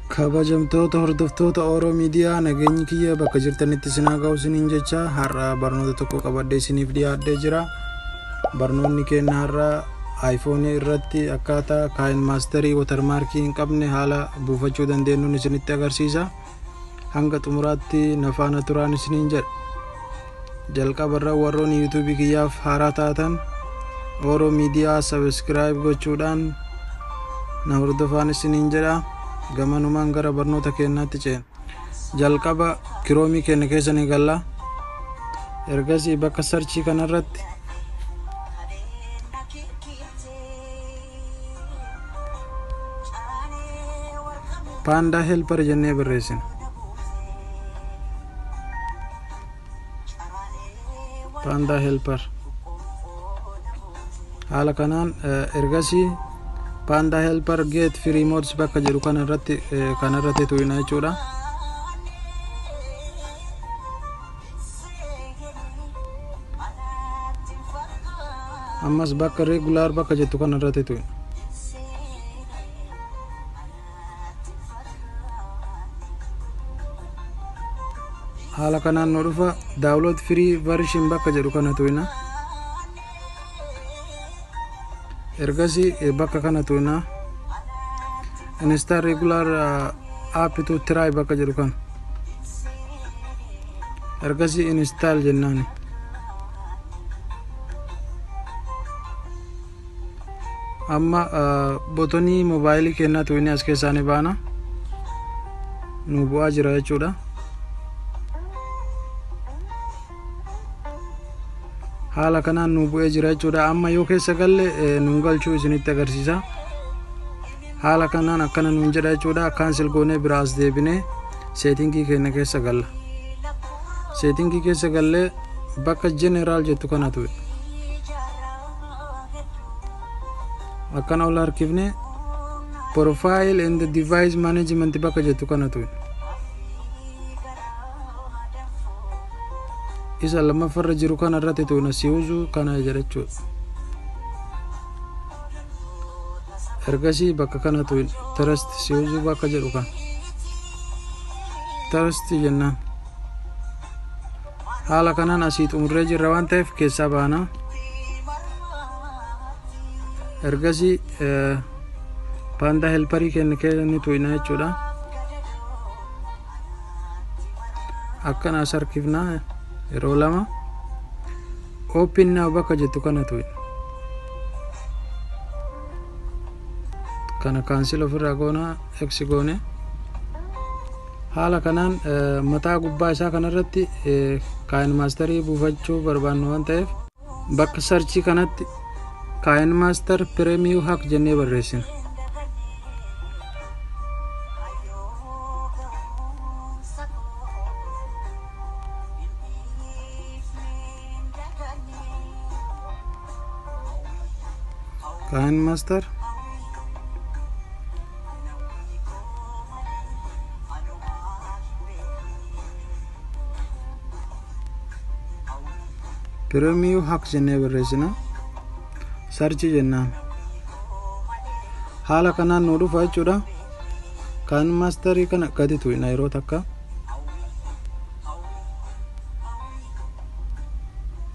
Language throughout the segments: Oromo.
Kabajamtoota hordoftoota Oromoo Miidiyaa nageenyi kiyya bakka jirtanitti isin haa ga'u isiniin jecha har'a barnoota tokko qabadhee isiniif dhiyaadhee jira. Barnoonni keenya har'a iPhone irratti akkaataa Kind Mastery watermarkii hin qabne haala buufachuu dandeenyuun isinitti agarsiisa. Hanga xumuraatti na faana turaan isiniin jedha. Jalqabarra warroonni YouTube kiyyaaf haaraa taatan Oromoo Miidiyaa subscribe gochuudhaan na hordofaan isiniin jedha. Gamanumaan gara barnoota keenyaatti ceena. Jalqaba Kiroomii keenya keessa ni galla. Ergasii bakka sarchii kanarratti Panda Helper jennee barreessina. Panda Helper. Haala kanaan ergasii Panda Helper get free mods bakka jedhu kanarratti tuyina jechuudha. Ammas bakka regular bakka jettu kanarratti tuyina. Haala kanaan nu dhufa download free version bakka jedhu kana tuyina. Ergasii bakka kana tuyina. Install regular app to try bakka jedhu kana. Ergasii install jennaani. Amma botonii mobaayilii keenyaa tuyinii as keessaa ni baana. Nu bu'aa jira jechuudha. Haala kanaan nu bu'ee jira jechuudha. Amma yoo keessa galle nu galchuu isinitti agarsiisa. Haala kanaan akkana nuun jedha jechuudha. Cancel goonee biraas deebinee settingii keenya keessa galla. Settingii keessa gallee bakka general jettu kana tu'e. Akkana ol harkifne profile and device management bakka jettu kana tu'e. Isa lamaffarra jiru kana irratti tuyina si'uuzu kana jedha jechuudha. Ergasii bakka kana tuyina trust si'uuzu bakka jedhu kana. Trust jennaan. Haala kanaan asii xumurree jirra waan ta'eef keessaa baana. Ergasii Panda Helperii keenya keessa ni tuyina jechuudha. Akkana as harkifnaa. Yeroo lama open now bakka jettu kana tuyina. Kana cancel ofirraa goona x goone. Haala kanaan mataa gubbaa isaa kanarratti Kind Mastery buufachuu barbaannu waan ta'eef bakka sarchii kanatti Kind Master Premium Hack jennee barreessina. Kind Master Premium Hack jennee barreessina. Sarchi jennaan. Haala kanaan nu dhufa jechuudha. Kind Masterii kana gadi tuyina yeroo takka.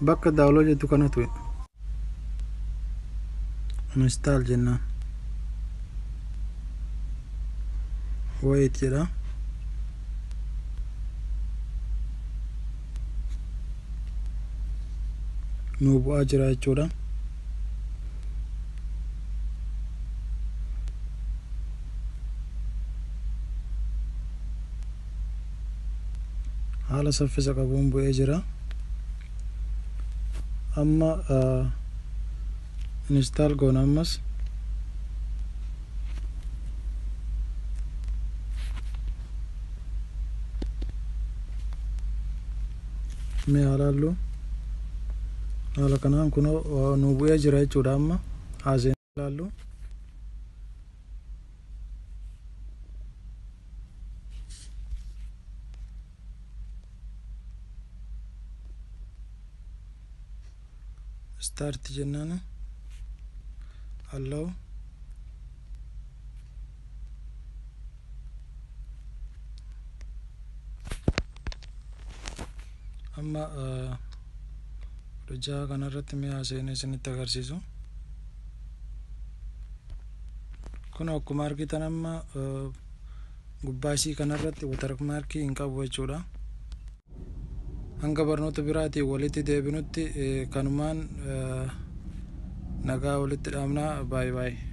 Bakka download jettu kana tuyina. Install jennaan. Wait jedha. Nu bu'aa jira jechuudha. Haala saffisa qabuun bu'ee jira. Amma install goona ammas. Mee haalaallu. Haala kanaan kun nu bu'ee jira jechuudha amma. Haaseen ilaallu. Start jennaan. Allow amma hojjaa kanarratti mi'a seenee isinitti agarsiisu. Kun akkuma argitan amma gubbaa isii kanarratti watermarkii hin qabu jechuudha. Hanga barnoota biraatiin walitti deebinutti kanumaan nagaa walitti dhaamnaa. Baay'ee baay'ee.